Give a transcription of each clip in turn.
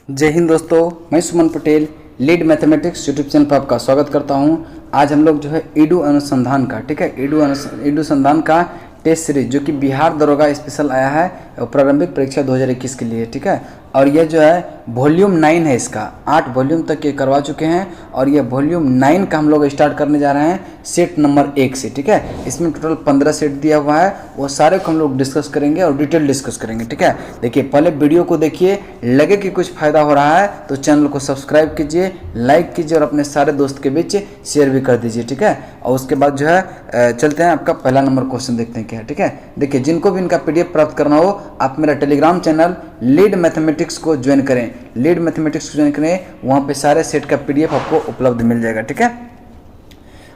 जय हिंद दोस्तों, मैं Suman Patel lead mathematics YouTube channel पर आपका स्वागत करता हूं। आज हम लोग जो है ईडू अनुसंधान का ईडू अनुसंधान का टेस्ट सीरीज जो कि बिहार दरोगा स्पेशल आया है प्रारंभिक परीक्षा 2021 के लिए, ठीक है। और ये जो है वॉल्यूम 9 है, इसका 8 वॉल्यूम तक ये करवा चुके हैं और ये वॉल्यूम 9 का हम लोग स्टार्ट करने जा रहे हैं सेट नंबर 1 से, ठीक है। इसमें टोटल 15 सेट दिया हुआ है, वो सारे को हम लोग डिस्कस करेंगे और डिटेल डिस्कस करेंगे, ठीक है। देखिए पहले वीडियो को देखिए, लगे कि कुछ फायदा हो रहा है तो चैनल को सब्सक्राइब कीजिए, लाइक कीजिए और अपने सारे दोस्त के बीच शेयर भी कर दीजिए, ठीक है। और उसके बाद जो है चलते हैं, आपका पहला नंबर क्वेश्चन देखते हैं क्या है, ठीक है। देखिए जिनको भी इनका PDF प्राप्त करना हो आप मेरा टेलीग्राम चैनल लीड मैथमेटिक्स को ज्वाइन करें, लीड मैथमेटिक्स को ज्वाइन करें, वहाँ पे सारे सेट का PDF आपको उपलब्ध मिल जाएगा, ठीक है।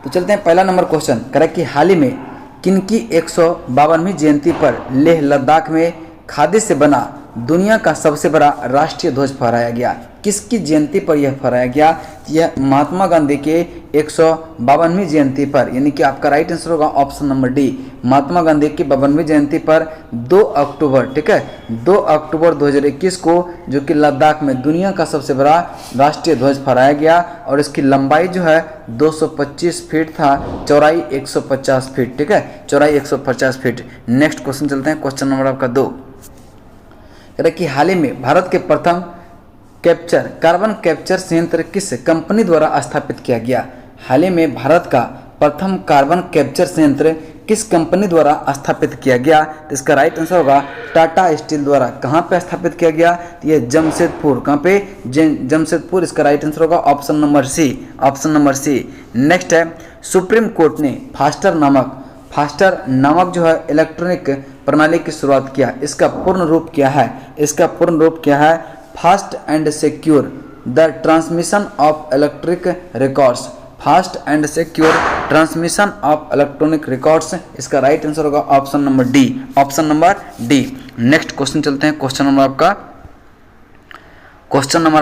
तो चलते हैं पहला नंबर क्वेश्चन करें कि हाल ही में किनकी 152वीं जयंती पर लेह लद्दाख में खादी से बना दुनिया का सबसे बड़ा राष्ट्रीय ध्वज फहराया गया। किसकी जयंती पर यह फहराया गया? यह महात्मा गांधी के 152वीं जयंती पर, यानी कि आपका राइट आंसर होगा option number D, Mahatma Gandhi की 52वीं जयंती पर 2 अक्टूबर, ठीक है, 2 अक्टूबर 2021 को जो कि लद्दाख में दुनिया का सबसे बड़ा राष्ट्रीय ध्वज फहराया गया। और इसकी लंबाई जो है 225 फीट था, चौड़ाई 150 फीट, ठीक है, चौड़ाई 150 फीट। नेक्स्ट क्वेश्चन चलते हैं, क्वेश्चन नंबर आपका 2 कि हाल ही में भारत के प्रथम कार्बन कैप्चर संयंत्र किस कंपनी द्वारा स्थापित किया गया? हाल ही में भारत का प्रथम कार्बन कैप्चर संयंत्र किस कंपनी द्वारा स्थापित किया गया? तो इसका राइट आंसर होगा टाटा स्टील द्वारा। कहाँ पे स्थापित किया गया? तो ये जमशेदपुर, कहाँ पे? जमशेदपुर, इसका राइट आंसर होगा option number C, option number C. Next है, सुप्रीम कोर्ट ने फास्टर नामक जो है इलेक्ट्रॉनिक प्रणाली की शुरुआत किया। इसका पूर्ण रूप क्या है? इसका पूर्ण रूप क्या है? Fast and secure the transmission of electric records, fast and secure transmission of electronic records. इसका राइट आंसर होगा option number D, option number D. Next question चलते हैं, क्वेश्चन नंबर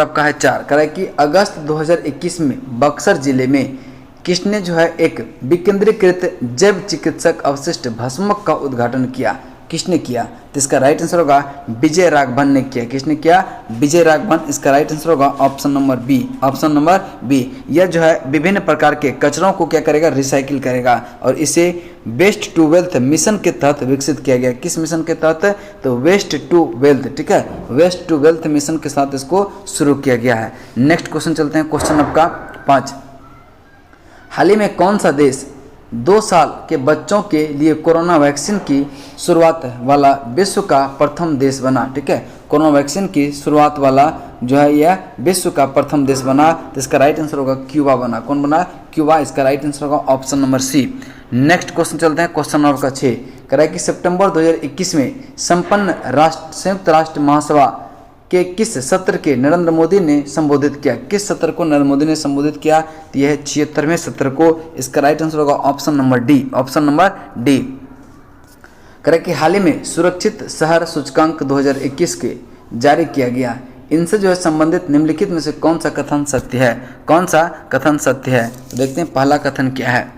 आपका है 4, कह रहा है कि अगस्त 2021 में बक्सर जिले में किसने जो है एक विकेंद्रीकृत जैव चिकित्सक अवशिष्ट भस्मक का उद्घाटन किया? किसने किया? तो इसका राइट आंसर होगा विजय राघवन ने किया। किसने किया? विजय राघवन। इसका राइट आंसर होगा option number B, option number B. यह जो है विभिन्न प्रकार के कचरों को क्या करेगा? रिसाइकिल करेगा और इसे वेस्ट टू वेल्थ मिशन के तहत विकसित किया गया। किस मिशन के तहत? तो वेस्ट टू वेल्थ, ठीक है, वेस्ट टू वेल्थ मिशन के साथ इसको शुरू किया गया है। नेक्स्ट क्वेश्चन चलते हैं, क्वेश्चन आपका 5, हाल ही में कौन सा देश 2 साल के बच्चों के लिए कोरोना वैक्सीन की शुरुआत वाला विश्व का प्रथम देश बना? ठीक है, कोरोना वैक्सीन की शुरुआत वाला जो है यह विश्व का प्रथम देश बना। तो इसका राइट आंसर होगा क्यूबा बना। कौन बना? क्यूबा। इसका राइट आंसर होगा option number C. Next question चलते हैं, क्वेश्चन नंबर 6, कह रहा है कि सितंबर 2021 में संपन्न संयुक्त राष्ट्र महासभा के किस सत्र के नरेंद्र मोदी ने संबोधित किया? किस सत्र को नरेंद्र मोदी ने संबोधित किया? तो यह है 76वें सत्र को। इसका राइट आंसर होगा option number D, option number D. करें कि हाल ही में सुरक्षित शहर सूचकांक 2021 के जारी किया गया। इनसे जो है संबंधित निम्नलिखित में से कौन सा कथन सत्य है? कौन सा कथन सत्य है? तो देखते हैं पहला कथन क्या है।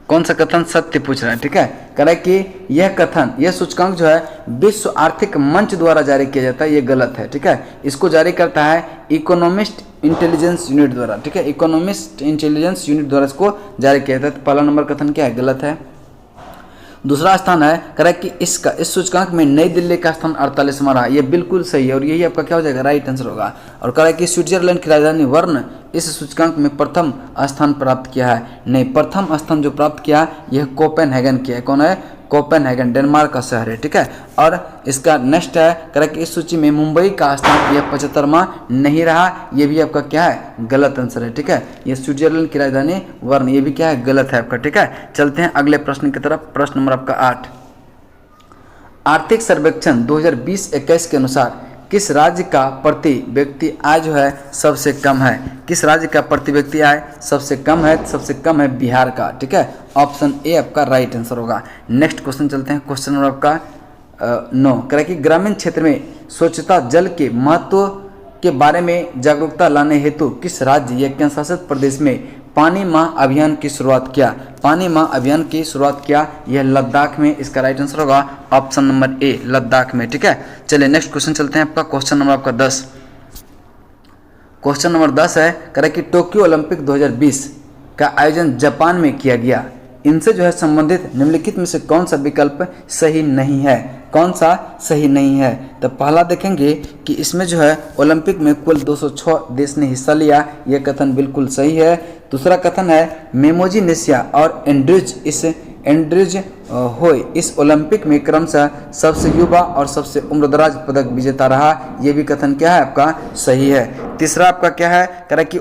कौन सा कथन सत्य पूछ रहा है, ठीक है। कह रहा है कि यह सूचकांक जो है विश्व आर्थिक मंच द्वारा जारी किया जाता है, ये गलत है, ठीक है। इसको जारी करता है इकोनॉमिस्ट इंटेलिजेंस यूनिट द्वारा, ठीक है, इकोनॉमिस्ट इंटेलिजेंस यूनिट द्वारा इसको जारी किया जाता है। तो पहला नंबर कथन क्या है? गलत है। दूसरा स्थान है, कह रहा है कि इस सूचकांक में नई दिल्ली का स्थान 48वां रहा। ये बिल्कुल सही है और यही आपका क्या हो जाएगा? राइट आंसर होगा। और कह रहा है कि स्विट्जरलैंड की राजधानी बर्न इस सूचकांक में प्रथम स्थान प्राप्त किया है। नहीं, प्रथम स्थान जो प्राप्त किया यह कोपेनहेगन किया है। कौन है? कोपेनहेगन, डेनमार्क का शहर है, ठीक है। और इसका नेक्स्ट है, कह रहा है कि इस सूची में मुंबई का स्थान यह 75वां नहीं रहा। ये भी आपका क्या है? गलत आंसर है, ठीक है। ये स्विट्जरलैंड की राजधानी बर्न, ये भी क्या है? गलत है आपका, ठीक है। चलते हैं अगले प्रश्न की तरफ। प्रश्न नंबर आपका 8, आर्थिक सर्वेक्षण 2020-21 के अनुसार किस राज्य का प्रति व्यक्ति आय जो है सबसे कम है? किस राज्य का प्रति व्यक्ति आय सबसे कम है? सबसे कम है बिहार का, ठीक है। ऑप्शन ए आपका राइट आंसर होगा। नेक्स्ट क्वेश्चन चलते हैं, क्वेश्चन नंबर आपका 9, कह रहा है कि ग्रामीण क्षेत्र में स्वच्छता जल के महत्व के बारे में जागरूकता लाने हेतु किस राज्य या केंद्र शासित प्रदेश में पानी माह अभियान की शुरुआत किया? पानी माह अभियान की शुरुआत किया यह लद्दाख में। इसका राइट आंसर होगा ऑप्शन नंबर ए, लद्दाख में। ठीक है, चलिए नेक्स्ट क्वेश्चन चलते हैं। आपका क्वेश्चन नंबर आपका 10, क्वेश्चन नंबर 10 है, कह रहा है कि टोक्यो ओलंपिक 2020 का आयोजन जापान में किया गया। इनसे जो है संबंधित निम्नलिखित में से कौन सा विकल्प सही नहीं है? कौन सा सही नहीं है? तो पहला देखेंगे कि इसमें जो है ओलंपिक में कुल 206 देश ने हिस्सा लिया, यह कथन बिल्कुल सही है। दूसरा कथन है मेमोजी नेसिया और एंड्रिज होय इस ओलंपिक में क्रमशः सबसे युवा और सबसे उम्रदराज पदक विजेता रहा, यह भी कथन क्या है आपका सही है। तीसरा आपका क्या है, कह रहा है कि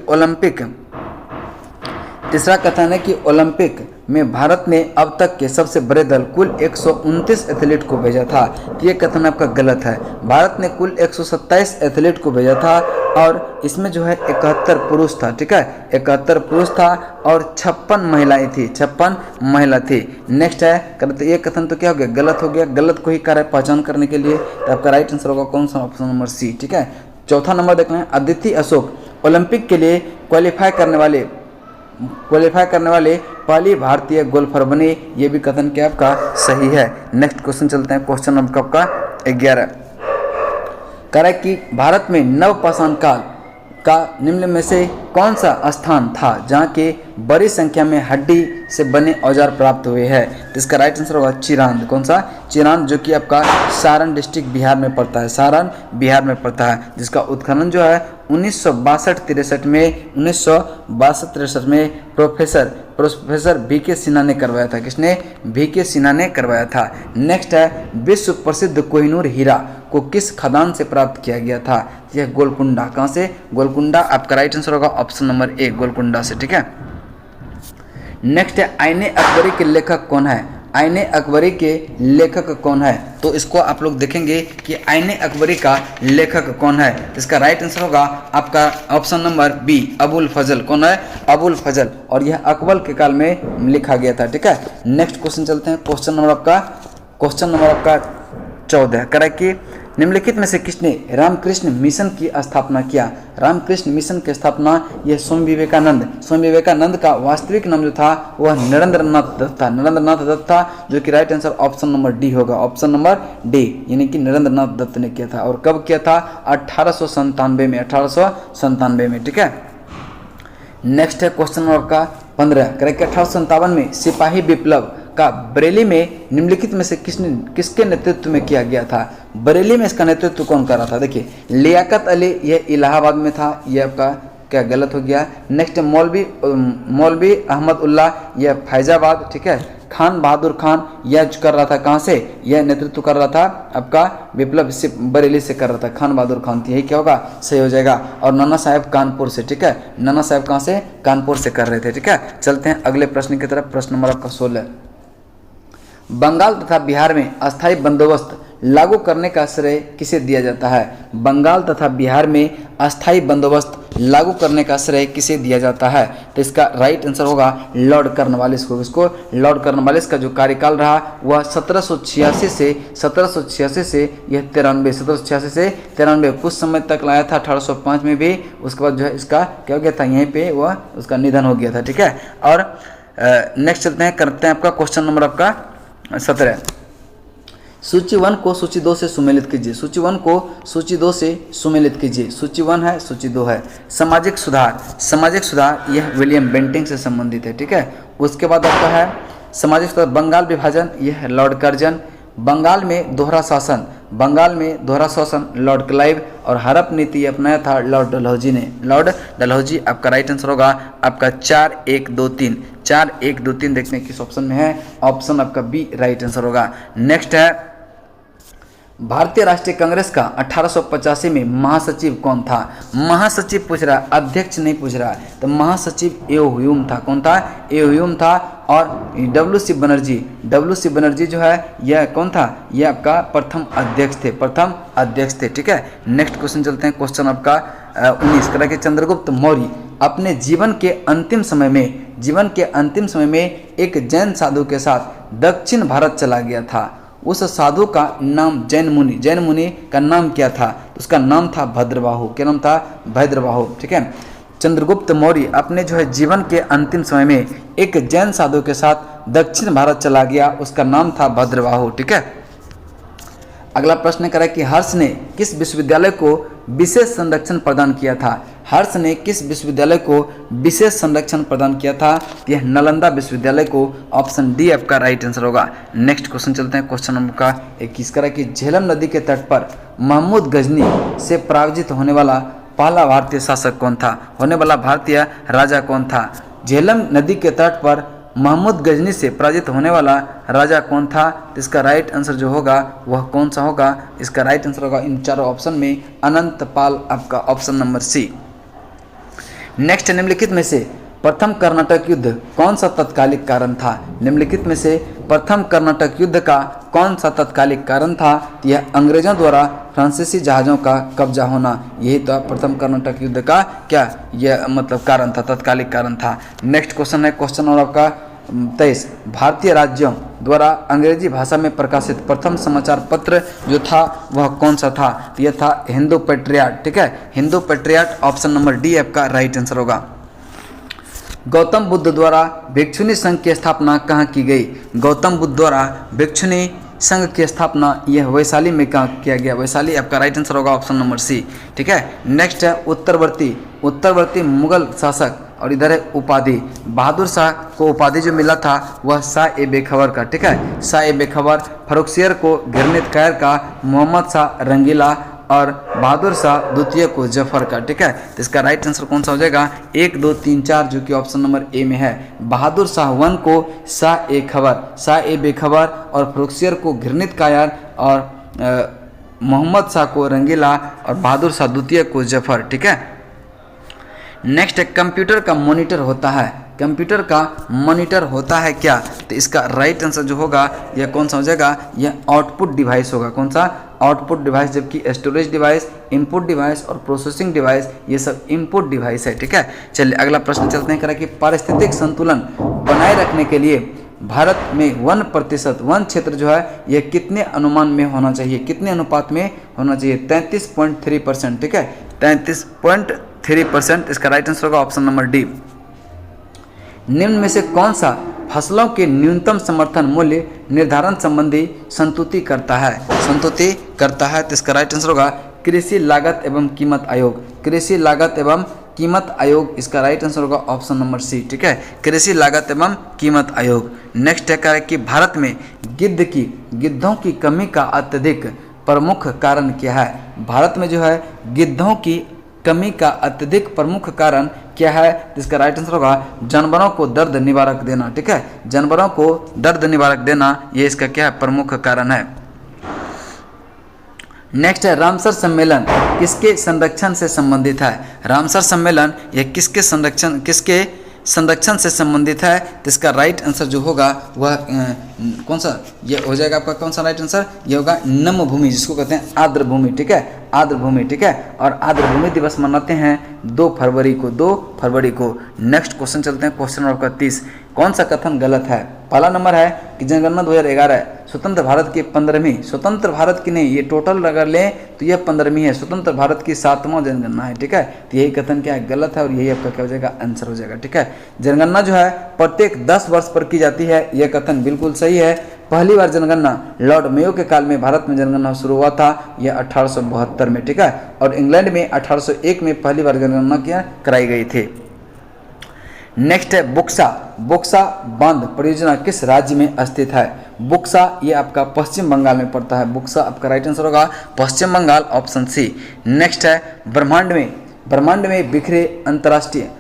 तीसरा कथन है कि ओलंपिक में भारत ने अब तक के सबसे बड़े दल कुल 129 एथलीट को भेजा था, तो ये कथन आपका गलत है। भारत ने कुल 127 एथलीट को भेजा था और इसमें जो है 71 पुरुष था। ठीक है, 71 पुरुष था और 56 महिलाएं थी, 56 महिला थी। नेक्स्ट है, करते ये कथन तो क्या हो गया, गलत हो गया। गलत को ही कार्य पहचान करने के लिए तो आपका राइट आंसर होगा कौन सा, ऑप्शन नंबर सी। ठीक है, चौथा नंबर देख लें, अदिति अशोक ओलंपिक के लिए क्वालिफाई करने वाले पहली भारतीय गोल्फर बने, ये भी कथन क्या आपका सही है। नेक्स्ट क्वेश्चन चलते हैं, क्वेश्चन नंबर आपका 11, कह रहा है कि भारत में नवपाषाण काल का निम्न में से कौन सा स्थान था जहाँ के बड़ी संख्या में हड्डी से बने औजार प्राप्त हुए हैं? तो इसका राइट आंसर होगा चिरांद। कौन सा? चिरांद, जो कि आपका सारण डिस्ट्रिक्ट बिहार में पड़ता है, सारण बिहार में पड़ता है, जिसका उत्खनन जो है 1962-63 में प्रोफेसर VK सिन्हा ने करवाया था। किसने? VK सिन्हा ने करवाया था। नेक्स्ट है, विश्व प्रसिद्ध कोहिनूर हीरा को किस खदान से प्राप्त किया गया था? यह गोलकुंडा। कहाँ से? गोलकुंडा। आपका राइट आंसर होगा ऑप्शन नंबर ए, गोलकुंडा से। ठीक है, नेक्स्ट है, आईने अकबरी के लेखक कौन है? आईने अकबरी के लेखक कौन है? तो इसको आप लोग देखेंगे कि आईने अकबरी का लेखक कौन है। इसका राइट आंसर होगा आपका ऑप्शन नंबर बी, अबुल फजल। कौन है? अबुल फजल, और यह अकबर के काल में लिखा गया था। ठीक है, नेक्स्ट क्वेश्चन चलते हैं। क्वेश्चन नंबर आपका 14, कह रहा है कि निम्नलिखित में से किसने रामकृष्ण मिशन की स्थापना किया? रामकृष्ण मिशन की स्थापना यह स्वामी विवेकानंद का वास्तविक नाम जो था वह नरेंद्र नाथ दत्त था, जो कि right answer option number D होगा, ऑप्शन नंबर डी, यानी कि नरेंद्र नाथ दत्त ने किया था। और कब किया था? 1897 में। ठीक है, नेक्स्ट है क्वेश्चन नंबर आपका 15, कह रहा है कि 1857 में सिपाही विप्लव का बरेली में निम्नलिखित में से किसके नेतृत्व में किया गया था? बरेली में इसका नेतृत्व कौन कर रहा था? देखिए, लियाकत अली, यह इलाहाबाद में था, यह आपका क्या गलत हो गया। नेक्स्ट मौलवी अहमद उल्लाह, यह फैजाबाद। ठीक है, खान बहादुर खान, यह कर रहा था कहाँ से? यह नेतृत्व कर रहा था आपका विप्लव से बरेली से कर रहा था, खान बहादुर खान थी। यही क्या होगा? सही हो जाएगा। और नाना साहेब कानपुर से। ठीक है, नाना साहेब कहाँ से? कानपुर से कर रहे थे। ठीक है, चलते हैं अगले प्रश्न की तरफ। प्रश्न नंबर आपका 16, बंगाल तथा बिहार में अस्थायी बंदोबस्त लागू करने का श्रेय किसे दिया जाता है? बंगाल तथा बिहार में अस्थायी बंदोबस्त लागू करने का श्रेय किसे दिया जाता है? तो इसका राइट आंसर होगा लॉर्ड कॉर्नवालिस को। इसको लॉर्ड कॉर्नवालिस का जो कार्यकाल रहा वह 1786 से यह 1786 कुछ समय तक लाया था, 1805 में भी। उसके बाद जो है इसका क्या हो गया था, यहीं पे वह उसका निधन हो गया था। ठीक है, और नेक्स्ट चलते हैं, करते हैं आपका क्वेश्चन नंबर आपका 17, सूची 1 को सूची 2 से सुमेलित कीजिए। सूची 1 को सूची 2 से सुमेलित कीजिए। सूची 1 है, सूची 2 है। सामाजिक सुधार यह विलियम बेंटिंग से संबंधित है। ठीक है, उसके बाद आपका है सामाजिक सुधार, बंगाल विभाजन, यह है लॉर्ड कर्जन। बंगाल में दोहरा शासन लॉर्ड क्लाइव। और हड़प नीति अपनाया था लॉर्ड डलहौजी। आपका राइट आंसर होगा आपका 4, 1, 2, 3 देखने किस ऑप्शन में है? ऑप्शन आपका बी राइट आंसर होगा। नेक्स्ट है, भारतीय राष्ट्रीय कांग्रेस का 1885 में महासचिव कौन था? महासचिव पूछ रहा है, अध्यक्ष नहीं पूछ रहा है। तो महासचिव एओ ह्यूम था। कौन था? एओ ह्यूम था। और WC बनर्जी जो है यह कौन था? यह आपका प्रथम अध्यक्ष थे। ठीक है, नेक्स्ट क्वेश्चन चलते हैं। क्वेश्चन आपका 19, कह रहा है कि चंद्रगुप्त मौर्य अपने जीवन के अंतिम समय में एक जैन साधु के साथ दक्षिण भारत चला गया था। उस साधु का नाम जैन मुनि का नाम क्या था? उसका नाम था भद्रबाहु। क्या नाम था? भद्रबाहु। ठीक है, चंद्रगुप्त मौर्य अपने जो है जीवन के अंतिम समय में एक जैन साधु के साथ दक्षिण भारत चला गया, उसका नाम था भद्रबाहु। ठीक है, अगला प्रश्न करें कि हर्ष ने किस विश्वविद्यालय को विशेष संरक्षण प्रदान किया था। हर्ष ने किस विश्वविद्यालय को विशेष संरक्षण प्रदान किया था, यह नालंदा विश्वविद्यालय को। ऑप्शन डी आपका राइट आंसर होगा। नेक्स्ट क्वेश्चन चलते हैं, क्वेश्चन नंबर का 21 करें कि झेलम नदी के तट पर महमूद गजनी से पराजित होने वाला पहला भारतीय शासक कौन था, होने वाला भारतीय राजा कौन था। झेलम नदी के तट पर महमूद गजनी से पराजित होने वाला राजा कौन था, तो इसका राइट आंसर जो होगा वह कौन सा होगा, इसका राइट आंसर होगा इन चारों ऑप्शन में अनंतपाल, आपका ऑप्शन नंबर सी। नेक्स्ट, निम्नलिखित में से प्रथम कर्नाटक युद्ध कौन सा तत्कालिक कारण था। निम्नलिखित में से प्रथम कर्नाटक युद्ध का कौन सा तत्कालिक कारण था, तो यह अंग्रेजों द्वारा फ्रांसीसी जहाज़ों का कब्जा होना, यही तो प्रथम कर्नाटक युद्ध का क्या यह मतलब कारण था, तत्कालिक कारण था। नेक्स्ट क्वेश्चन है क्वेश्चन नंबर आपका 23, भारतीय राज्यों द्वारा अंग्रेजी भाषा में प्रकाशित प्रथम समाचार पत्र जो था वह कौन सा था, तो यह था हिंदू पेट्रियाट। ठीक है, Hindu patriot, option number D आपका राइट आंसर होगा। गौतम बुद्ध द्वारा भिक्षुणी संघ की स्थापना कहाँ की गई। गौतम बुद्ध द्वारा भिक्षुणी संघ की स्थापना यह वैशाली में कहाँ किया गया, वैशाली आपका राइट आंसर होगा, ऑप्शन नंबर सी। ठीक है, नेक्स्ट है उत्तरवर्ती मुगल शासक, और इधर है उपाधि। बहादुर शाह को उपाधि जो मिला था वह शाह ए बेखबर का। ठीक है, शाह ए बेखबर, फर्रुखसियर को घिरनित कायर का, मोहम्मद शाह रंगीला और बहादुर शाह द्वितीय को जफर का। ठीक है, तो इसका राइट आंसर कौन सा हो जाएगा, 1, 2, 3, 4 जो कि ऑप्शन नंबर ए में है। बहादुर शाह 1 को शाह ए बेखबर और फर्रुखसियर को घिरनित कायर और मोहम्मद शाह को रंगीला और बहादुर शाह द्वितीय को जफर। ठीक है, नेक्स्ट है कंप्यूटर का मॉनिटर होता है, कंप्यूटर का मॉनिटर होता है क्या, तो इसका राइट आंसर जो होगा यह कौन सा हो जाएगा, यह आउटपुट डिवाइस होगा। कौन सा, आउटपुट डिवाइस, जबकि स्टोरेज डिवाइस, इनपुट डिवाइस और प्रोसेसिंग डिवाइस ये सब इनपुट डिवाइस है। ठीक है, चलिए अगला प्रश्न चलते हैं, करें कि पारिस्थितिक संतुलन बनाए रखने के लिए भारत में 1% वन क्षेत्र जो है यह कितने अनुमान में होना चाहिए, कितने अनुपात में होना चाहिए, 33.3%। ठीक है, 33.3%, इसका राइट आंसर होगा ऑप्शन नंबर डी। निम्न में से कौन सा फसलों के न्यूनतम समर्थन मूल्य निर्धारण संबंधी संतुति करता है, तो इसका राइट आंसर होगा कृषि लागत एवं कीमत आयोग, कृषि लागत एवं कीमत आयोग, इसका राइट आंसर होगा ऑप्शन नंबर सी। ठीक है, कृषि लागत एवं कीमत आयोग। नेक्स्ट है कि भारत में गिद्धों की कमी का अत्यधिक प्रमुख कारण क्या है। भारत में जो है गिद्धों की कमी का अत्यधिक प्रमुख कारण क्या है, इसका राइट आंसर होगा जानवरों को दर्द निवारक देना। ठीक है, जानवरों को दर्द निवारक देना ये इसका क्या है, प्रमुख कारण है। नेक्स्ट है रामसर सम्मेलन किसके संरक्षण से संबंधित है। रामसर सम्मेलन यह किसके संरक्षण से संबंधित है, तो इसका राइट आंसर जो होगा वह कौन सा, ये हो जाएगा आपका कौन सा राइट आंसर, ये होगा नम भूमि, जिसको कहते हैं आर्द्र भूमि। ठीक है, आर्द्र भूमि। ठीक है, और आर्द्र भूमि दिवस मनाते हैं 2 फरवरी को। नेक्स्ट क्वेश्चन चलते हैं, क्वेश्चन नंबर 30, कौन सा कथन गलत है। पहला नंबर है कि जनगणना 2011 स्वतंत्र भारत की 15वीं, स्वतंत्र भारत की नहीं, ये टोटल अगर लें तो यह 15वीं है, स्वतंत्र भारत की 7वां जनगणना है। ठीक है, तो यही कथन क्या है, गलत है, और यही आपका क्या हो जाएगा, आंसर हो जाएगा। ठीक है, जनगणना जो है प्रत्येक 10 वर्ष पर की जाती है, यह कथन बिल्कुल सही है। पहली बार जनगणना लॉर्ड मेयो के काल में भारत में जनगणना शुरू हुआ था, यह 1872 में। ठीक है, और इंग्लैंड में 1801 में पहली बार जनगणना कराई गई थी। नेक्स्ट है बुक्सा बांध परियोजना किस राज्य में स्थित है। बुक्सा ये आपका पश्चिम बंगाल में पड़ता है, बुक्सा आपका राइट आंसर होगा पश्चिम बंगाल, ऑप्शन सी। नेक्स्ट है ब्रह्मांड में बिखरे अंतर्राष्ट्रीय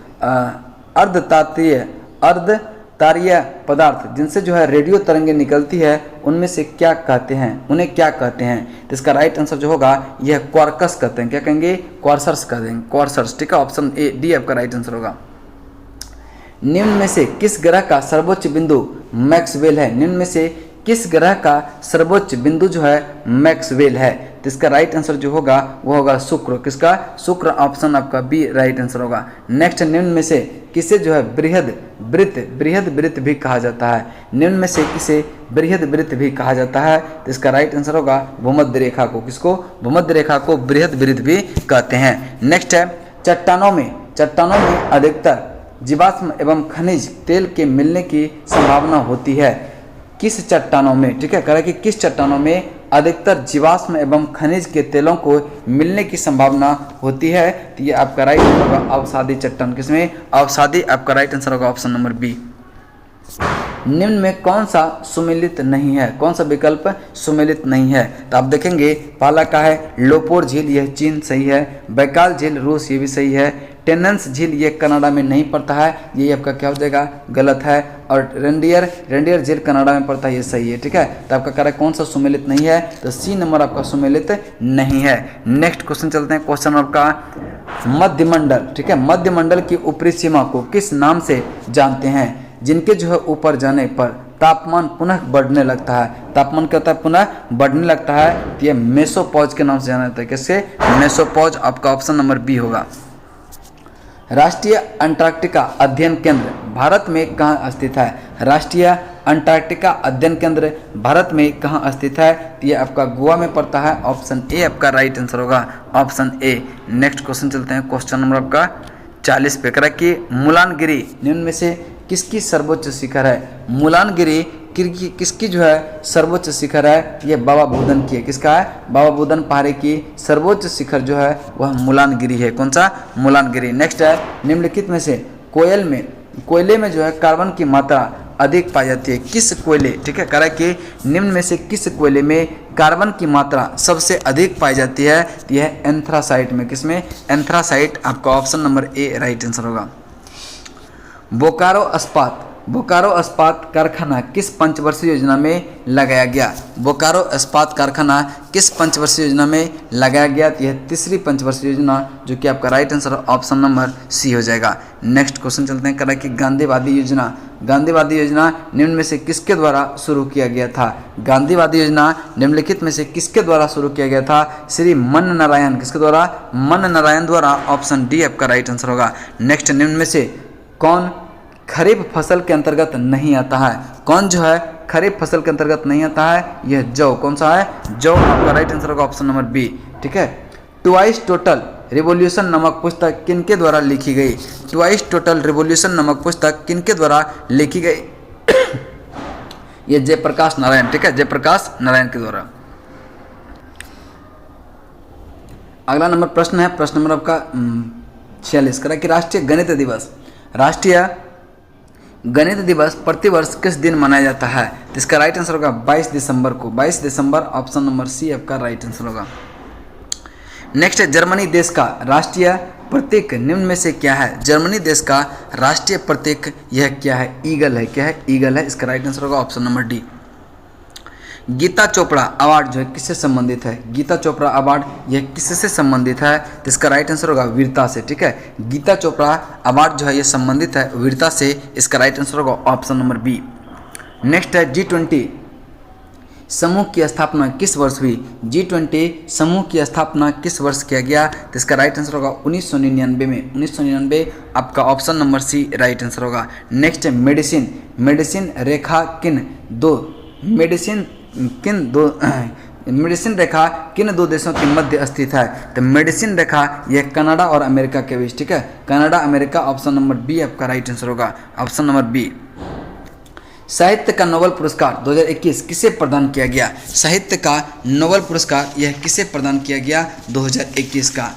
अर्धतारीय पदार्थ जिनसे जो है रेडियो तरंगे निकलती है उनमें से क्या कहते हैं, उन्हें क्या कहते हैं, तो इसका राइट आंसर जो होगा यह क्वार्कस कहते हैं। क्या कहेंगे, क्वार्सर्स कह देंगे, क्वार्सर्स। ठीक है, ऑप्शन ए डी आपका राइट आंसर होगा। निम्न में से किस ग्रह का सर्वोच्च बिंदु मैक्सवेल है। निम्न में से किस ग्रह का सर्वोच्च बिंदु जो है मैक्सवेल है, तो इसका राइट आंसर जो होगा वो होगा शुक्र। किसका, शुक्र, ऑप्शन आपका बी राइट आंसर होगा। नेक्स्ट, निम्न में से किसे जो है बृहद वृत्त भी कहा जाता है। निम्न में से किसे बृहद वृत्त भी कहा जाता है, तो इसका राइट आंसर होगा भूमध्य रेखा को। किसको, भूमध्य रेखा को बृहद वृत्त भी कहते हैं। नेक्स्ट है चट्टानों में चट्टानों में अधिकतर जीवाश्म एवं खनिज तेल के मिलने की संभावना होती है? किस चट्टानों में, ठीक है, कह रहा है कि किस चट्टानों में अधिकतर जीवाश्म एवं खनिज के तेलों को मिलने की संभावना होती है? तो ये आपका राइट आंसर होगा अवसादी चट्टान। किसमें? अवसादी आपका राइट आंसर होगा ऑप्शन नंबर बी। निम्न में कौन सा सुमेलित नहीं है? कौन सा विकल्प सुमेलित नहीं है? तो आप देखेंगे पहला का है लोपोर झील, यह चीन सही है। बैकाल झील रूस, ये भी सही है। टेनेंस झील ये कनाडा में नहीं पड़ता है, ये आपका क्या हो जाएगा? गलत है। और रेंडियर झील कनाडा में पड़ता है, ये सही है, ठीक है। तो आपका कह रहा है कौन सा सुमेलित नहीं है? तो सी नंबर आपका सुमेलित नहीं है। नेक्स्ट क्वेश्चन चलते हैं, क्वेश्चन आपका मध्यमंडल, ठीक है। मध्यमंडल की ऊपरी सीमा को किस नाम से जानते हैं? जिनके जो है ऊपर जाने पर तापमान पुनः बढ़ने लगता है। तापमान क्या होता है? पुनः बढ़ने लगता है। तो ये मेसोपॉज के नाम से जाना जाता है। किससे? मेसोपॉज। आपका ऑप्शन नंबर बी होगा। राष्ट्रीय अंटार्कटिका अध्ययन केंद्र भारत में कहाँ स्थित है? राष्ट्रीय अंटार्कटिका अध्ययन केंद्र भारत में कहाँ स्थित है? तो ये आपका गोवा में पड़ता है। ऑप्शन ए आपका राइट आंसर होगा, ऑप्शन ए। नेक्स्ट क्वेश्चन चलते हैं, क्वेश्चन नंबर आपका 40 पे। कह रहा है कि मुलानगिरी निम्न में से किसकी सर्वोच्च शिखर है? मुलानगिरी किसकी जो है सर्वोच्च शिखर है? ये बाबा बुदन की है। किसका है? बाबा बुदन पहाड़ी की सर्वोच्च शिखर जो है वह मुलानगिरी है। कौन सा? मुलानगिरी। नेक्स्ट है निम्नलिखित में से कोयले में जो है कार्बन की मात्रा अधिक पाई जाती है? किस कोयले, ठीक है, कह रहा है कि निम्न में से किस कोयले में कार्बन की मात्रा सबसे अधिक पाई जाती है? तो यह है एंथ्रासाइट में। किसमें? एंथ्रासाइट। आपका ऑप्शन नंबर ए राइट आंसर होगा। बोकारो इस्पात कारखाना किस पंचवर्षीय योजना में लगाया गया? बोकारो इस्पात कारखाना किस पंचवर्षीय योजना में लगाया गया? तो यह तीसरी पंचवर्षीय योजना, जो कि आपका right answer option number C हो जाएगा। नेक्स्ट क्वेश्चन चलते हैं, कह रहा है कि गांधीवादी योजना निम्न में से किसके द्वारा शुरू किया गया था? गांधीवादी योजना निम्नलिखित में से किसके द्वारा शुरू किया गया था? श्री मन नारायण। किसके द्वारा? मन नारायण द्वारा। ऑप्शन डी आपका राइट आंसर होगा। नेक्स्ट, निम्न में से कौन खरीफ फसल के अंतर्गत नहीं आता है? कौन जो है खरीफ फसल के अंतर्गत नहीं आता है? यह जौ। कौन सा है? जौ। आपका राइट आंसर होगा ऑप्शन नंबर बी, ठीक है। ट्वाइस टोटल रिवॉल्यूशन नामक पुस्तक किनके द्वारा लिखी गई? ट्वाइस टोटल रिवॉल्यूशन नामक पुस्तक किनके द्वारा लिखी गई? यह जयप्रकाश नारायण, ठीक है, जयप्रकाश नारायण के द्वारा। अगला नंबर प्रश्न है, प्रश्न नंबर आपका 46 करा कि राष्ट्रीय गणित दिवस प्रतिवर्ष किस दिन मनाया जाता है? तो इसका राइट आंसर होगा 22 दिसंबर को। 22 दिसंबर। ऑप्शन नंबर सी आपका राइट आंसर होगा। नेक्स्ट है जर्मनी देश का राष्ट्रीय प्रतीक निम्न में से क्या है? जर्मनी देश का राष्ट्रीय प्रतीक यह क्या है? ईगल है। क्या है? ईगल है। इसका राइट आंसर होगा option number D. Geeta Chopra award जो है किससे संबंधित है? गीता चोपड़ा अवार्ड यह किससे संबंधित है? तो इसका राइट आंसर होगा वीरता से, ठीक है। गीता चोपड़ा अवार्ड जो है यह संबंधित है वीरता से। इसका राइट आंसर होगा ऑप्शन नंबर बी। नेक्स्ट है G20 समूह की स्थापना किस वर्ष हुई? G20 समूह की स्थापना किस वर्ष किया गया? तो इसका राइट आंसर होगा 1999 में। 1999 आपका option number C right answer होगा। नेक्स्ट है मेडिसिन रेखा किन दो देशों के मध्य स्थित है? तो मेडिसिन रेखा यह कनाडा और अमेरिका के बीच, ठीक है, Canada America. Option number B आपका राइट आंसर होगा, ऑप्शन नंबर बी। साहित्य का नोबेल पुरस्कार 2021 किसे प्रदान किया गया? साहित्य का नोबेल पुरस्कार यह किसे प्रदान किया गया? 2021 का।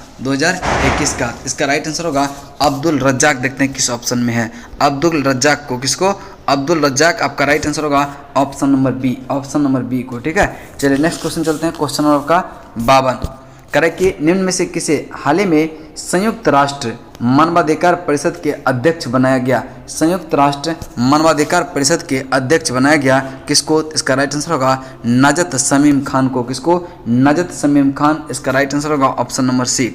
इसका राइट आंसर होगा अब्दुल रज्जाक। देखते हैं किस ऑप्शन में है अब्दुल रज्जाक को। किसको? अब्दुल रज्जाक। आपका राइट आंसर होगा option number B, option number B को, ठीक है। चलिए नेक्स्ट क्वेश्चन चलते हैं, क्वेश्चन नंबर आपका 52 करें कि निम्न में से किसे हाल ही में संयुक्त राष्ट्र मानवाधिकार परिषद के अध्यक्ष बनाया गया? संयुक्त राष्ट्र मानवाधिकार परिषद के अध्यक्ष बनाया गया किसको? इसका राइट आंसर होगा नाजत शमीम खान को। किसको? नाजत शमीम खान। इसका राइट आंसर होगा ऑप्शन नंबर सी।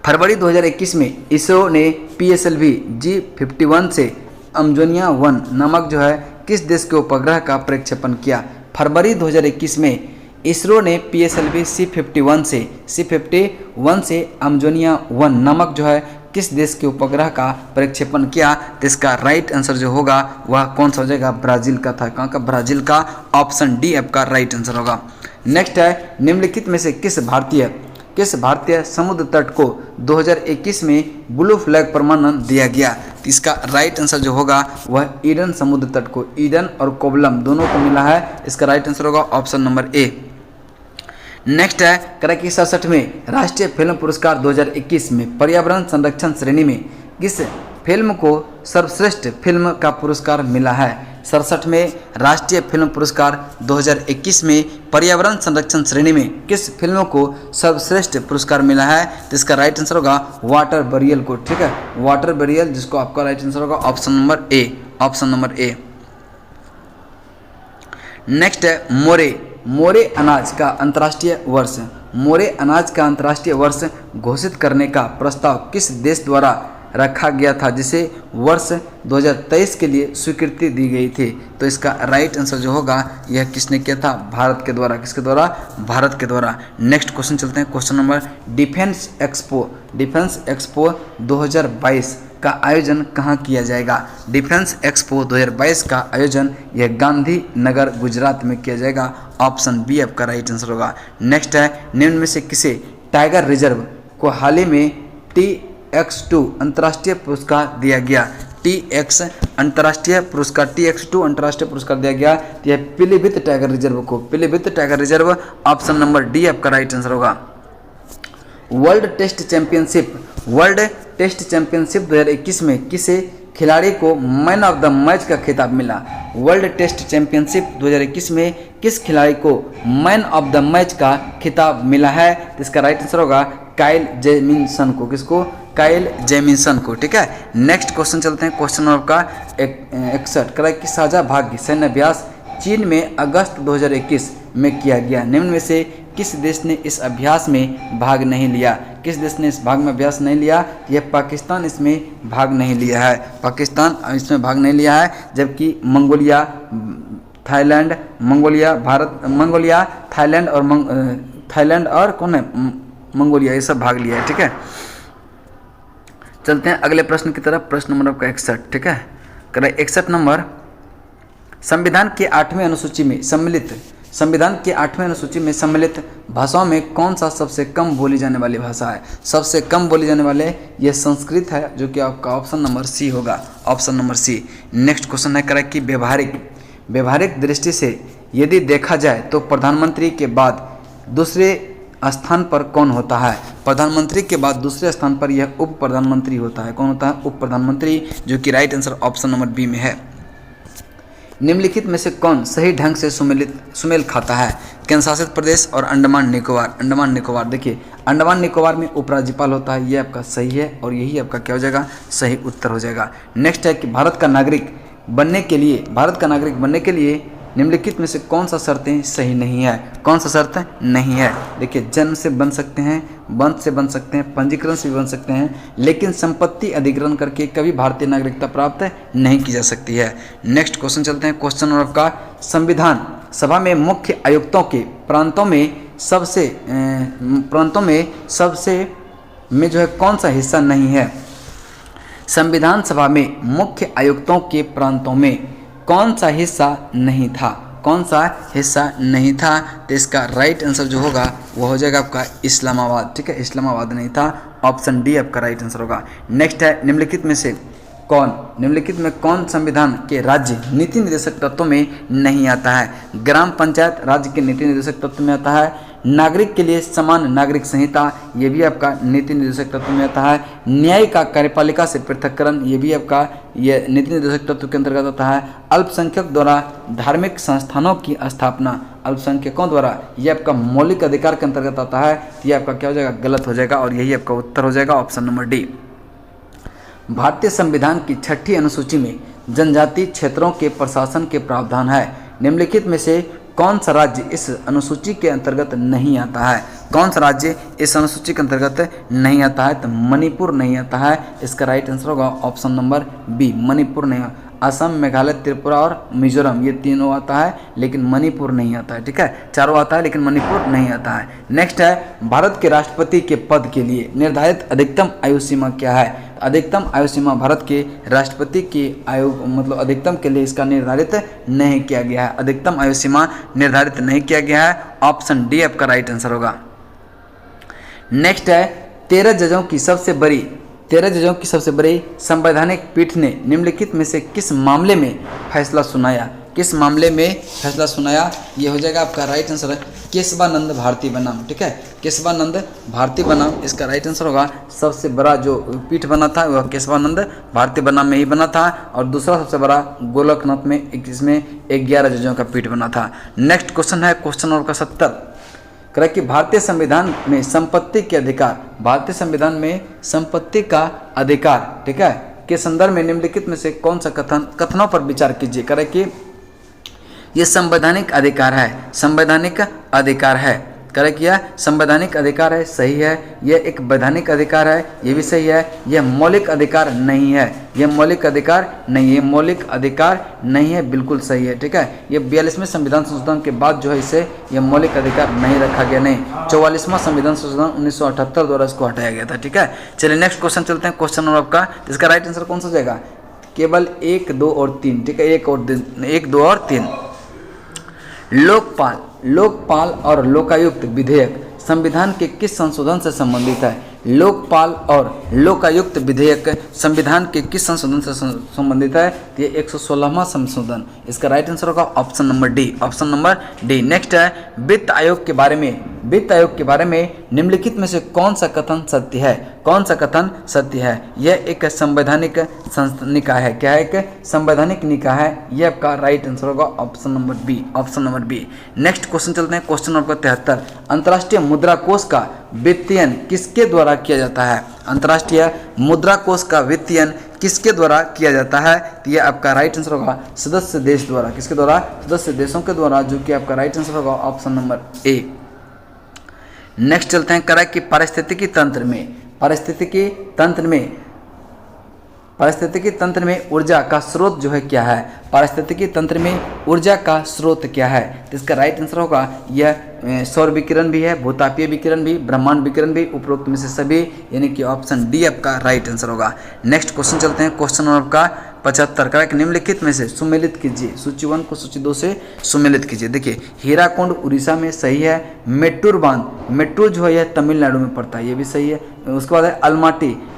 फरवरी 2021 में इसरो ने PSLV G51 से अम्जोनिया 1 नामक जो है किस देश के उपग्रह का प्रक्षेपण किया? फरवरी 2021 में इसरो ने PSLV C51 से अम्जोनिया 1 नामक जो है किस देश के उपग्रह का प्रक्षेपण किया? तो इसका राइट आंसर जो होगा वह कौन सा हो जाएगा? ब्राजील का था। कहाँ का? ब्राजील का। ऑप्शन डी आपका राइट आंसर होगा। नेक्स्ट है निम्नलिखित में से किस भारतीय किस भारतीय समुद्र तट को 2021 में ब्लू फ्लैग प्रमाणन दिया गया? तो इसका राइट आंसर जो होगा वह ईडन समुद्र तट को, ईडन और कोवलम दोनों को मिला है। इसका राइट आंसर होगा ऑप्शन नंबर ए। नेक्स्ट है करेक्ट कि 67वें राष्ट्रीय फिल्म पुरस्कार 2021 में पर्यावरण संरक्षण श्रेणी में किस फिल्म को सर्वश्रेष्ठ फिल्म का पुरस्कार मिला है? 67वें राष्ट्रीय फिल्म पुरस्कार 2021 में पर्यावरण संरक्षण श्रेणी में किस फिल्म को सर्वश्रेष्ठ पुरस्कार मिला है? तो इसका राइट आंसर होगा वाटर बरियल को, ठीक है, वाटर बरियल, जिसको आपका राइट आंसर होगा ऑप्शन नंबर ए, ऑप्शन नंबर ए। नेक्स्ट है मोरे अनाज का अंतर्राष्ट्रीय वर्ष। मोरे अनाज का अंतर्राष्ट्रीय वर्ष घोषित करने का प्रस्ताव किस देश द्वारा रखा गया था, जिसे वर्ष 2023 के लिए स्वीकृति दी गई थी? तो इसका राइट आंसर जो होगा यह किसने किया था? भारत के द्वारा। किसके द्वारा? भारत के द्वारा। नेक्स्ट क्वेश्चन चलते हैं, क्वेश्चन नंबर डिफेंस एक्सपो 2022 का आयोजन कहाँ किया जाएगा? डिफेंस एक्सपो 2022 का आयोजन यह गांधी नगर गुजरात में किया जाएगा। ऑप्शन बी आपका राइट आंसर होगा। नेक्स्ट है निम्न में से किसे टाइगर रिजर्व को हाल ही में TX2 अंतर्राष्ट्रीय पुरस्कार दिया गया? TX2 अंतर्राष्ट्रीय पुरस्कार दिया गया। यह पीलीभीत टाइगर रिजर्व को, Pilibhit tiger reserve, option number D आपका राइट आंसर होगा। वर्ल्ड टेस्ट चैंपियनशिप 2021 में किसे खिलाड़ी को मैन ऑफ द मैच का खिताब मिला? वर्ल्ड टेस्ट चैंपियनशिप 2021 में किस खिलाड़ी को मैन ऑफ द मैच का खिताब मिला है? तो इसका राइट आंसर होगा काइल जेमिसन को। किसको? काइल जेमिसन को, ठीक है। नेक्स्ट क्वेश्चन चलते हैं, क्वेश्चन नंबर का 61 करेक्ट कि साझा भाग्य सैन्य अभ्यास चीन में अगस्त 2021 में किया गया। निम्न में से किस देश ने इस अभ्यास में भाग नहीं लिया? किस देश ने इस भाग में अभ्यास नहीं लिया? यह पाकिस्तान इसमें भाग नहीं लिया है, पाकिस्तान इसमें भाग नहीं लिया है, जबकि मंगोलिया, थाईलैंड, थाईलैंड और कौन है? मंगोलिया, ये सब भाग लिया है, ठीक है। चलते हैं अगले प्रश्न की तरफ, प्रश्न नंबर आपका 61, ठीक है। करेक्ट 61 नंबर, संविधान की 8वीं अनुसूची में सम्मिलित भाषाओं में कौन सा सबसे कम बोली जाने वाली भाषा है? सबसे कम बोली जाने वाले ये संस्कृत है, जो कि आपका ऑप्शन नंबर सी होगा, option number C. Next question है करेक्ट कि व्यवहारिक दृष्टि से यदि देखा जाए तो प्रधानमंत्री के बाद दूसरे स्थान पर कौन होता है? प्रधानमंत्री के बाद दूसरे स्थान पर यह उप प्रधानमंत्री होता है। कौन होता है? उप प्रधानमंत्री, जो कि right answer option number B में है। निम्नलिखित में से कौन सही ढंग से सुमेल खाता है? केंद्र शासित प्रदेश और अंडमान निकोबार। देखिए अंडमान निकोबार में उपराज्यपाल होता है, ये आपका सही है और यही आपका क्या हो जाएगा? सही उत्तर हो जाएगा। नेक्स्ट है कि भारत का नागरिक बनने के लिए निम्नलिखित में से कौन सा शर्तें सही नहीं है? कौन सा शर्त नहीं है? देखिए जन्म से बन सकते हैं, वंश से बन सकते हैं, पंजीकरण से भी बन सकते हैं, लेकिन संपत्ति अधिग्रहण करके कभी भारतीय नागरिकता प्राप्त नहीं की जा सकती है। नेक्स्ट क्वेश्चन चलते हैं, क्वेश्चन नंबर का संविधान सभा में मुख्य आयुक्तों के प्रांतों में जो है कौन सा हिस्सा नहीं है? संविधान सभा में मुख्य आयुक्तों के प्रांतों में कौन सा हिस्सा नहीं था? कौन सा हिस्सा नहीं था? तो इसका राइट आंसर जो होगा वो हो जाएगा आपका इस्लामाबाद, ठीक है, इस्लामाबाद नहीं था, ऑप्शन डी आपका राइट आंसर होगा। नेक्स्ट है निम्नलिखित में कौन संविधान के राज्य नीति निर्देशक तत्वों में नहीं आता है? ग्राम पंचायत राज्य के नीति निर्देशक तत्व में आता है। नागरिक के लिए समान नागरिक संहिता, ये भी आपका नीति निर्देशक तत्व में आता है। न्यायिक का कार्यपालिका से पृथक्करण, ये भी आपका ये नीति निर्देशक तत्व के अंतर्गत आता है। अल्पसंख्यक द्वारा धार्मिक संस्थानों की स्थापना, अल्पसंख्यकों द्वारा, ये आपका मौलिक अधिकार के अंतर्गत आता है। ये आपका क्या हो जाएगा? गलत हो जाएगा और यही आपका उत्तर हो जाएगा, ऑप्शन नंबर डी। भारतीय संविधान की 6ठी अनुसूची में जनजातीय क्षेत्रों के प्रशासन के प्रावधान है। निम्नलिखित में से कौन सा राज्य इस अनुसूची के अंतर्गत नहीं आता है? कौन सा राज्य इस अनुसूची के अंतर्गत नहीं आता है? तो मणिपुर नहीं आता है। इसका राइट आंसर होगा ऑप्शन नंबर बी, मणिपुर नहीं। असम, मेघालय, त्रिपुरा और मिजोरम, ये तीनों आता है लेकिन मणिपुर नहीं आता है, ठीक है। चारों आता है लेकिन मणिपुर नहीं आता है। नेक्स्ट है भारत के राष्ट्रपति के पद के लिए निर्धारित अधिकतम आयु सीमा क्या है? अधिकतम आयु सीमा भारत के राष्ट्रपति की आयु मतलब अधिकतम के लिए इसका निर्धारित नहीं किया गया है। अधिकतम आयु सीमा निर्धारित नहीं किया गया है, ऑप्शन डी आपका राइट आंसर होगा। नेक्स्ट है 13 जजों की सबसे बड़ी संवैधानिक पीठ ने निम्नलिखित में से किस मामले में फैसला सुनाया? किस मामले में फैसला सुनाया? ये हो जाएगा आपका राइट आंसर है केशवानंद भारती बनाम। ठीक है, केशवानंद भारती बनाम इसका राइट आंसर होगा। सबसे बड़ा जो पीठ बना था वह केशवानंद भारती बनाम में ही बना था, और दूसरा सबसे बड़ा गोलकनाथ में इसमें 11 जजों का पीठ बना था। नेक्स्ट क्वेश्चन है क्वेश्चन नंबर 70, करेक्ट कि भारतीय संविधान में संपत्ति के अधिकार, भारतीय संविधान में संपत्ति का अधिकार, ठीक है, के संदर्भ में निम्नलिखित में से कौन सा कथनों पर विचार कीजिए? करेक्ट कि ये संवैधानिक अधिकार है, संवैधानिक अधिकार है। करेक्ट, यह संवैधानिक अधिकार है, सही है। यह एक वैधानिक अधिकार है, ये भी सही है। यह मौलिक अधिकार नहीं है, यह मौलिक अधिकार नहीं है, मौलिक अधिकार नहीं है, बिल्कुल सही है। ठीक है, ये 42वें संविधान संशोधन के बाद जो है इसे यह मौलिक अधिकार नहीं रखा गया, नहीं, 44वां संविधान संशोधन 1978 द्वारा इसको हटाया गया था। ठीक है, चलिए नेक्स्ट क्वेश्चन चलते हैं। क्वेश्चन नंबर आपका इसका राइट आंसर कौन सा जाएगा? केवल 1, 2 और 3। ठीक है, 1, 2 और 3। लोकपाल और लोकायुक्त विधेयक संविधान के किस संशोधन से संबंधित है? लोकपाल और लोकायुक्त विधेयक संविधान के किस संशोधन से संबंधित है? तो ये 116वां संशोधन। इसका राइट आंसर होगा option number D, option number D. Next है वित्त आयोग के बारे में निम्नलिखित में से कौन सा कथन सत्य है? कौन सा कथन सत्य है? यह एक संवैधानिक निकाय है। क्या है? एक संवैधानिक निकाय है। यह आपका राइट आंसर होगा option number B, option number B. Next question चलते हैं क्वेश्चन नंबर 73, अंतर्राष्ट्रीय मुद्रा कोष का वित्तीयन किसके द्वारा किया जाता है? अंतर्राष्ट्रीय मुद्रा कोष का वित्तीयन किसके द्वारा किया जाता है? तो यह आपका राइट आंसर होगा सदस्य देश द्वारा। किसके द्वारा? सदस्य देशों के द्वारा, जो कि आपका राइट आंसर होगा ऑप्शन नंबर ए। नेक्स्ट चलते हैं करेक्ट कि पारिस्थितिकी तंत्र में ऊर्जा का स्रोत जो है क्या है? पारिस्थितिकी तंत्र में ऊर्जा का स्रोत क्या है? तो इसका राइट आंसर होगा यह सौर विकिरण भी है, भूतापीय विकिरण भी, ब्रह्मांड विकिरण भी, उपरोक्त में से सभी, यानी कि ऑप्शन डी आपका राइट आंसर होगा। नेक्स्ट क्वेश्चन चलते हैं क्वेश्चन नंबर आपका 75, करेक्ट निम्नलिखित में से सुमेलित कीजिए, सूची 1 को सूची 2 से सुमेलित कीजिए। देखिए हीराकुंड उड़ीसा में, सही है। मेट्टूर बांध, मेट्टूर जो है यह तमिलनाडु में पड़ता है, ये भी सही है। उसके बाद है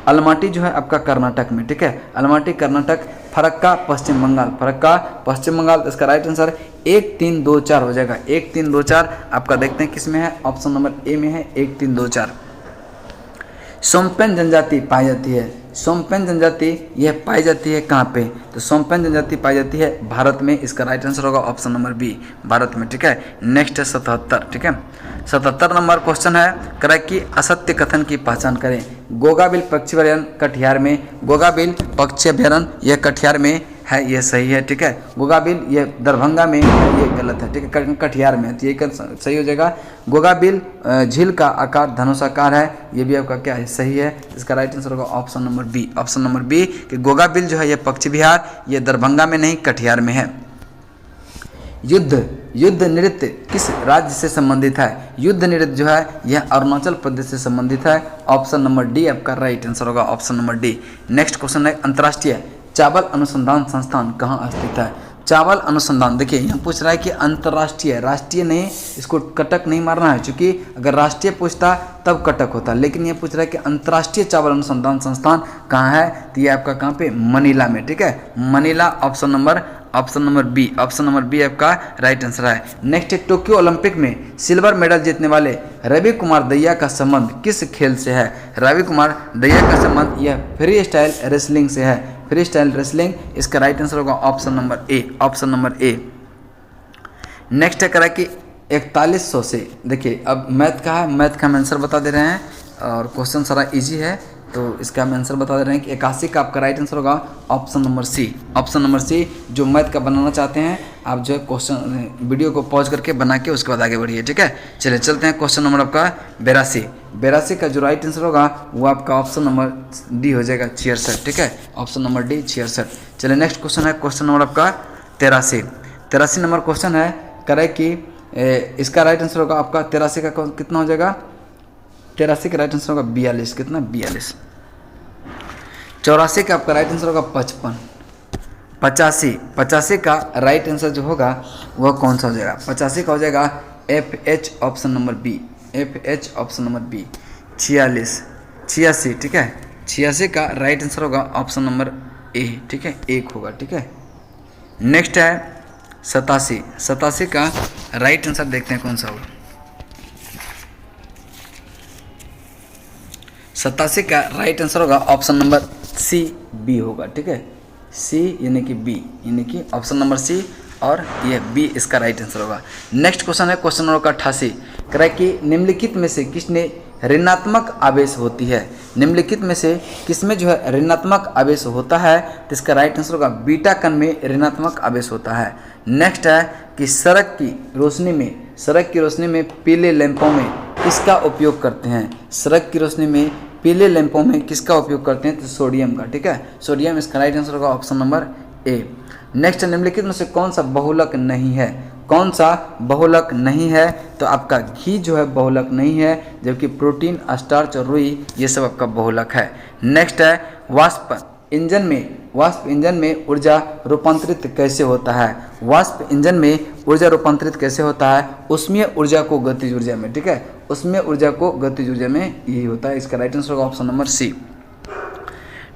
अलमाटी जो है आपका कर्नाटक में। ठीक है, अलमाटी कर्नाटक। फरक्का पश्चिम बंगाल। इसका राइट आंसर 1, 3, 2, 4 हो जाएगा। 1, 3, 2, 4 आपका देखते हैं किस में है? ऑप्शन नंबर ए में है, 1, 3, 2, 4। सोम्पेन जनजाति पाई जाती है, सोम्पेन जनजाति यह पाई जाती है कहाँ पे? तो सोम्पेन जनजाति पाई जाती है भारत में। इसका राइट आंसर होगा ऑप्शन नंबर बी, भारत में। ठीक है, नेक्स्ट है 77। ठीक है, 77 नंबर क्वेश्चन है करेक्ट कि असत्य कथन की पहचान करें। गोगाबिल पक्षी अभयारण्य कटिहार में, गोगाबिल पक्षी अभयारण्य यह कटिहार में है, ये सही है। ठीक है, गोगाबिल ये दरभंगा में, ये गलत है। ठीक है, कटिहार में, तो ये सही हो जाएगा। गोगाबिल झील का आकार धनुषाकार है, ये भी आपका क्या है? सही है। इसका राइट आंसर होगा option number B, option number B कि गोगाबिल जो है ये पक्षी विहार, ये दरभंगा में नहीं कटिहार में है। युद्ध नृत्य किस राज्य से संबंधित है? युद्ध नृत्य जो है यह अरुणाचल प्रदेश से संबंधित है। ऑप्शन नंबर डी आपका राइट आंसर होगा, option number D. Next question है अंतर्राष्ट्रीय चावल अनुसंधान संस्थान कहाँ स्थित है? चावल अनुसंधान, देखिए यहाँ पूछ रहा है कि अंतर्राष्ट्रीय, राष्ट्रीय नहीं, इसको कटक नहीं मारना है, क्योंकि अगर राष्ट्रीय पूछता तब कटक होता, लेकिन ये पूछ रहा है कि अंतर्राष्ट्रीय चावल अनुसंधान संस्थान कहाँ है? तो ये आपका कहाँ पे? मनीला में। ठीक है, Manila, option number B, option number B आपका राइट आंसर है। नेक्स्ट है टोक्यो ओलंपिक में सिल्वर मेडल जीतने वाले रवि कुमार दहिया का संबंध किस खेल से है? रवि कुमार दहिया का संबंध यह फ्री स्टाइल रेसलिंग से है, फ्री स्टाइल रेसलिंग। इसका राइट आंसर होगा ऑप्शन नंबर ए, ऑप्शन नंबर ए। नेक्स्ट है करा कि 4100 से, देखिए अब मैथ का है, मैथ का हम आंसर बता दे रहे हैं और क्वेश्चन सारा इजी है, तो इसका हम आंसर बता दे रहे हैं कि 81 का आपका राइट आंसर होगा option number C, option number C. जो मैथ का बनाना चाहते हैं आप जो है क्वेश्चन वीडियो को पॉज करके बना के उसके बाद आगे बढ़िए। ठीक है, चलिए चलते हैं क्वेश्चन नंबर आपका 82 का जो राइट आंसर होगा वो आपका ऑप्शन नंबर डी हो जाएगा 66। ठीक है, ऑप्शन नंबर डी 66। चलिए नेक्स्ट क्वेश्चन है क्वेश्चन नंबर आपका 83 नंबर क्वेश्चन है करेक्ट कि इसका राइट आंसर होगा आपका 83 का कितना हो जाएगा? 83 का राइट आंसर होगा 42। कितना? 42। 84 का आपका राइट आंसर होगा 55। 85 का राइट आंसर जो होगा वह कौन सा हो जाएगा? 85 का हो जाएगा FH, option number B, FH, option number B. 46, 86, ठीक है। 86 का राइट आंसर होगा ऑप्शन नंबर ए, ठीक है, 1 होगा, ठीक है। नेक्स्ट है 87, 87 का राइट आंसर देखते हैं कौन सा होगा। 87 का राइट आंसर होगा ऑप्शन नंबर सी, बी होगा, ठीक है। सी यानी कि बी, यानी कि ऑप्शन नंबर सी और यह बी इसका राइट आंसर होगा। नेक्स्ट क्वेश्चन है क्वेश्चन नंबर 88, कह रहा है कि निम्नलिखित में से किसने ऋणात्मक आवेश होती है। निम्नलिखित में से किसमें जो है ऋणात्मक आवेश होता है, तो इसका राइट आंसर होगा बीटा कण में ऋणात्मक आवेश होता है। नेक्स्ट है कि सड़क की रोशनी में पीले लैंपों में किसका उपयोग करते हैं। सड़क की रोशनी में पीले लैंपों में किसका उपयोग करते हैं, तो सोडियम का, ठीक है, सोडियम इसका राइट आंसर होगा ऑप्शन नंबर ए। नेक्स्ट निम्नलिखित में से कौन सा बहुलक नहीं है, कौन सा बहुलक नहीं है, तो आपका घी जो है बहुलक नहीं है, जबकि प्रोटीन, स्टार्च और रुई ये सब आपका बहुलक है। नेक्स्ट है वाष्प इंजन में ऊर्जा रूपांतरित कैसे होता है। वाष्प इंजन में ऊर्जा रूपांतरित कैसे होता है, उसमें ऊर्जा को गतिज ऊर्जा में, ठीक है, उसमें ऊर्जा को गतिज ऊर्जा में यही होता है। इसका राइट आंसर होगा option number C.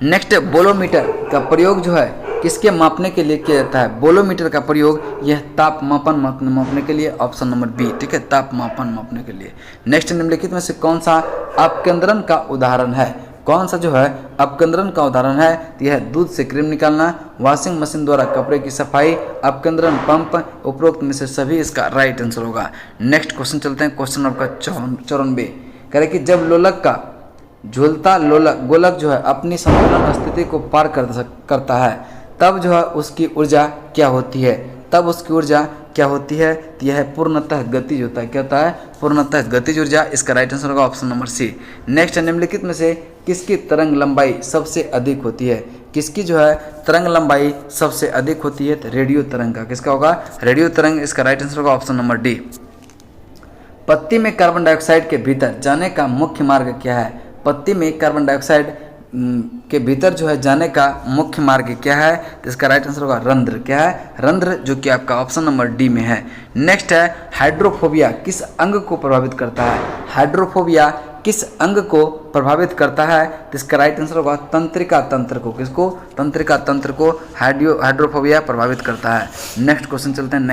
Next bolometer का प्रयोग जो है किसके मापने के लिए किया जाता है। बोलोमीटर का प्रयोग यह तापमापन मापने के लिए, ऑप्शन नंबर बी, ठीक है, तापमापन मापने के लिए। नेक्स्ट निम्नलिखित में से कौन सा अपकेंद्रन का उदाहरण है, कौन सा जो है अपकेंद्रन का उदाहरण है, तो यह दूध से क्रीम निकालना, वॉशिंग मशीन द्वारा कपड़े की सफाई, अपकेंद्रन पंप, उपरोक्त में से सभी इसका राइट आंसर होगा। नेक्स्ट क्वेश्चन चलते हैं क्वेश्चन नंबर 94, कह रहे कि जब लोलक का झूलता गोलक जो है अपनी संतुलन स्थिति को पार करता है, तब जो है उसकी ऊर्जा क्या होती है, तब उसकी ऊर्जा क्या होती है, तो यह पूर्णतः गतिज होता है। क्या होता है, पूर्णतः गतिज ऊर्जा। इसका राइट आंसर होगा ऑप्शन नंबर सी। नेक्स्ट निम्नलिखित में से किसकी तरंग लंबाई सबसे अधिक होती है, किसकी जो है तरंग लंबाई सबसे अधिक होती है, तो रेडियो तरंग का। किसका होगा, रेडियो तरंग। इसका राइट आंसर होगा ऑप्शन नंबर डी। पत्ती में कार्बन डाइऑक्साइड के भीतर जाने का मुख्य मार्ग क्या है। पत्ती में कार्बन डाइऑक्साइड के भीतर जो है जाने का मुख्य मार्ग क्या है, तो इसका राइट आंसर होगा रंध्र। क्या है, रंध्र, जो कि आपका ऑप्शन नंबर डी में है। नेक्स्ट है हाइड्रोफोबिया किस अंग को प्रभावित करता है। हाइड्रोफोबिया किस अंग को प्रभावित करता है, तो इसका राइट आंसर होगा तंत्रिका तंत्र को। किसको, तंत्रिका तंत्र को हाइड्रोफोबिया प्रभावित करता है। नेक्स्ट क्वेश्चन चलते हैं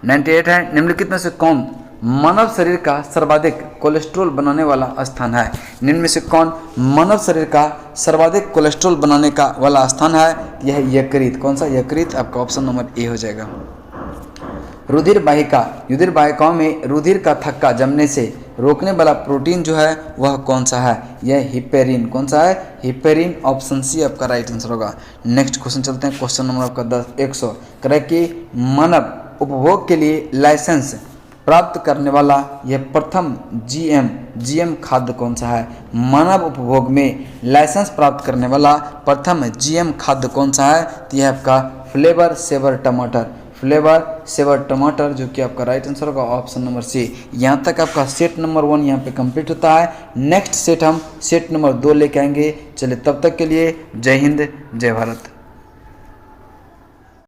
98 है निम्नलिखित में से कौन मानव शरीर का सर्वाधिक कोलेस्ट्रॉल बनाने वाला स्थान है। निम्न में से कौन मानव शरीर का सर्वाधिक कोलेस्ट्रॉल बनाने का वाला स्थान है, यह यकृत। कौन सा, यकृत। आपका ऑप्शन नंबर ए हो जाएगा। रुधिर वाहिकाओं में रुधिर का थक्का जमने से रोकने वाला प्रोटीन जो है वह कौन सा है, यह हिपेरिन। कौन सा है, हिपेरिन। ऑप्शन सी आपका राइट आंसर होगा। नेक्स्ट क्वेश्चन चलते हैं क्वेश्चन नंबर आपका 100, कह कि मानव उपभोग के लिए लाइसेंस प्राप्त करने वाला यह प्रथम जीएम खाद्य कौन सा है। मानव उपभोग में लाइसेंस प्राप्त करने वाला प्रथम जीएम खाद्य कौन सा है, तो यह आपका फ्लेवर सेवर टमाटर, जो कि आपका राइट आंसर होगा ऑप्शन नंबर सी। यहाँ तक आपका सेट नंबर 1 यहाँ पे कंप्लीट होता है। नेक्स्ट सेट हम सेट नंबर 2 लेके आएंगे। चलिए तब तक के लिए जय हिंद, जय भारत।